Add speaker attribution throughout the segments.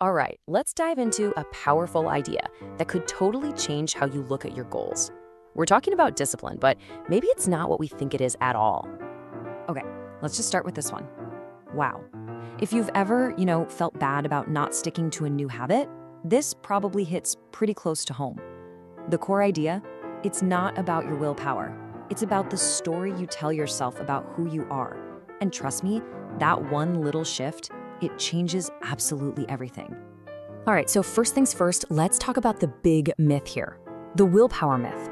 Speaker 1: All right, let's dive into a powerful idea that could totally change how you look at your goals. We're talking about discipline, but maybe it's not what we think it is at all. Okay, let's just start with this one. Wow. If you've ever, felt bad about not sticking to a new habit, this probably hits pretty close to home. The core idea, it's not about your willpower. It's about the story you tell yourself about who you are. And trust me, that one little shift, it changes absolutely everything. All right, so first things first, let's talk about the big myth here, the willpower myth.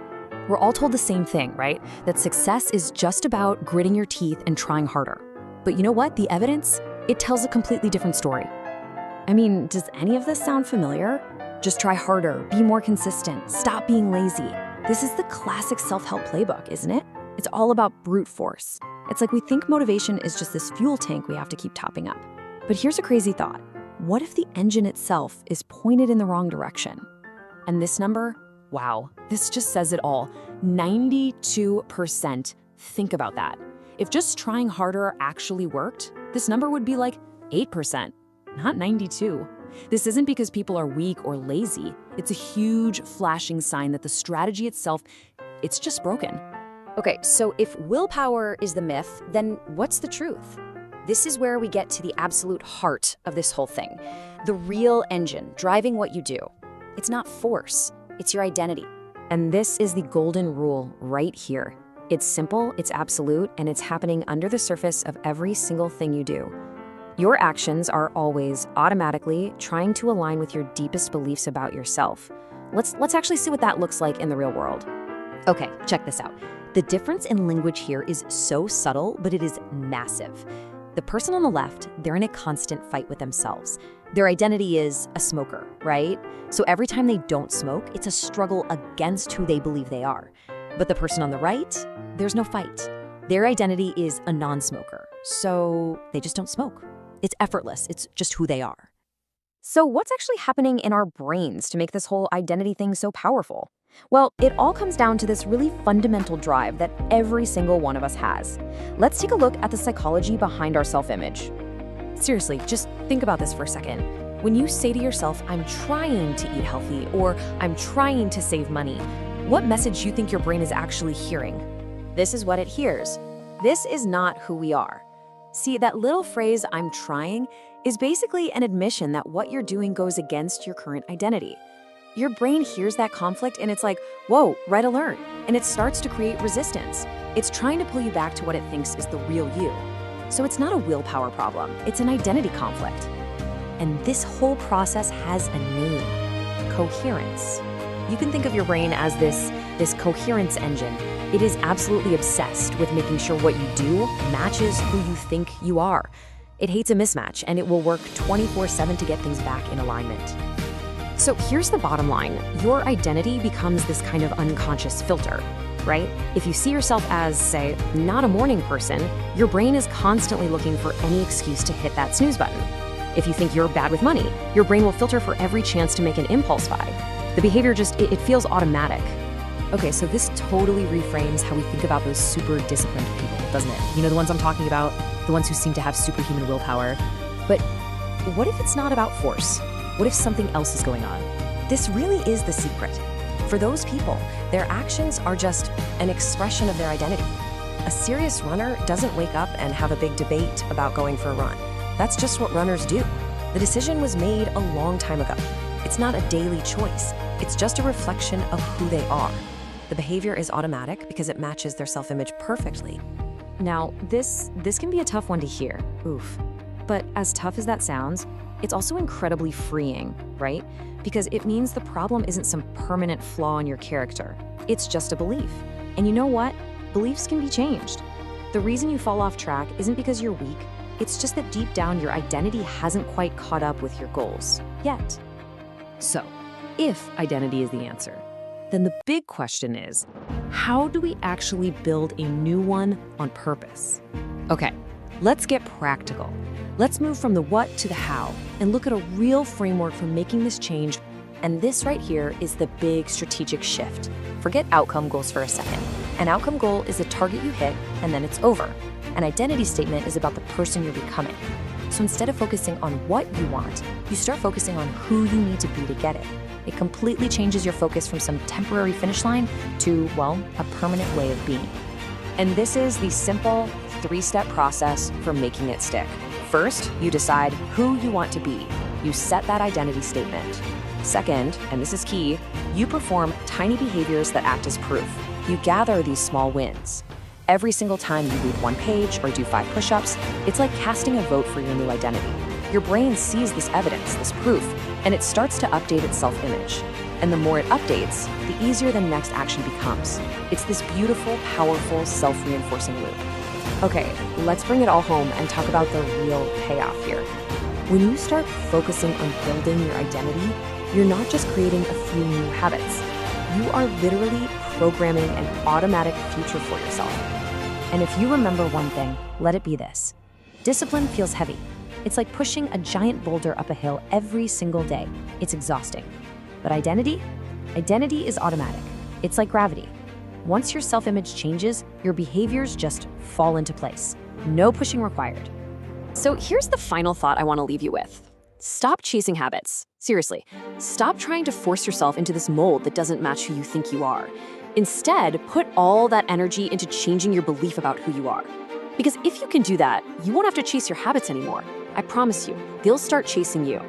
Speaker 1: We're all told the same thing, right? That success is just about gritting your teeth and trying harder. But you know what? The evidence, it tells a completely different story. I mean, does any of this sound familiar? Just try harder, be more consistent, stop being lazy. This is the classic self-help playbook, isn't it? It's all about brute force. It's like we think motivation is just this fuel tank we have to keep topping up. But here's a crazy thought. What if the engine itself is pointed in the wrong direction? And this number, wow, this just says it all. 92%. Think about that. If just trying harder actually worked, this number would be like 8%, not 92. This isn't because people are weak or lazy. It's a huge flashing sign that the strategy itself, it's just broken. Okay, so if willpower is the myth, then what's the truth? This is where we get to the absolute heart of this whole thing. The real engine driving what you do. It's not force, it's your identity. And this is the golden rule right here. It's simple, it's absolute, and it's happening under the surface of every single thing you do. Your actions are always automatically trying to align with your deepest beliefs about yourself. Let's actually see what that looks like in the real world. Okay, check this out. The difference in language here is so subtle, but it is massive. The person on the left, they're in a constant fight with themselves. Their identity is a smoker, right? So every time they don't smoke, it's a struggle against who they believe they are. But the person on the right, there's no fight. Their identity is a non-smoker, so they just don't smoke. It's effortless, it's just who they are. So what's actually happening in our brains to make this whole identity thing so powerful? Well, it all comes down to this really fundamental drive that every single one of us has. Let's take a look at the psychology behind our self-image. Seriously, just think about this for a second. When you say to yourself, I'm trying to eat healthy, or I'm trying to save money, what message do you think your brain is actually hearing? This is what it hears. This is not who we are. See, that little phrase, I'm trying, is basically an admission that what you're doing goes against your current identity. Your brain hears that conflict and it's like, whoa, red alert. And it starts to create resistance. It's trying to pull you back to what it thinks is the real you. So it's not a willpower problem, it's an identity conflict. And this whole process has a name, coherence. You can think of your brain as this coherence engine. It is absolutely obsessed with making sure what you do matches who you think you are. It hates a mismatch and it will work 24/7 to get things back in alignment. So here's the bottom line. Your identity becomes this kind of unconscious filter, right? If you see yourself as, say, not a morning person, your brain is constantly looking for any excuse to hit that snooze button. If you think you're bad with money, your brain will filter for every chance to make an impulse buy. The behavior just, it feels automatic. Okay, so this totally reframes how we think about those super disciplined people, doesn't it? You know, the ones I'm talking about, the ones who seem to have superhuman willpower. But what if it's not about force? What if something else is going on? This really is the secret. For those people, their actions are just an expression of their identity. A serious runner doesn't wake up and have a big debate about going for a run. That's just what runners do. The decision was made a long time ago. It's not a daily choice. It's just a reflection of who they are. The behavior is automatic because it matches their self-image perfectly. Now, this can be a tough one to hear. Oof. But as tough as that sounds, it's also incredibly freeing, right? Because it means the problem isn't some permanent flaw in your character. It's just a belief. And you know what? Beliefs can be changed. The reason you fall off track isn't because you're weak. It's just that deep down, your identity hasn't quite caught up with your goals yet. So, if identity is the answer, then the big question is, how do we actually build a new one on purpose? Okay, let's get practical. Let's move from the what to the how and look at a real framework for making this change. And this right here is the big strategic shift. Forget outcome goals for a second. An outcome goal is a target you hit and then it's over. An identity statement is about the person you're becoming.
Speaker 2: So instead of focusing on what you want, you start focusing on who you need to be to get it. It completely changes your focus from some temporary finish line to, well, a permanent way of being.
Speaker 1: And this is the simple 3-step process for making it stick. First, you decide who you want to be. You set that identity statement. Second, and this is key, you perform tiny behaviors that act as proof. You gather these small wins. Every single time you read 1 page or do 5 push-ups, it's like casting a vote for your new identity. Your brain sees this evidence, this proof, and it starts to update its self-image. And the more it updates, the easier the next action becomes. It's this beautiful, powerful, self-reinforcing loop. Okay, let's bring it all home and talk about the real payoff here. When you start focusing on building your identity, you're not just creating a few new habits. You are literally programming an automatic future for yourself. And if you remember one thing, let it be this. Discipline feels heavy. It's like pushing a giant boulder up a hill every single day. It's exhausting. But identity? Identity is automatic. It's like gravity. Once your self-image changes, your behaviors just fall into place. No pushing required.
Speaker 3: So here's the final thought I want to leave you with. Stop chasing habits. Seriously, stop trying to force yourself into this mold that doesn't match who you think you are. Instead, put all that energy into changing your belief about who you are. Because if you can do that, you won't have to chase your habits anymore. I promise you, they'll start chasing you.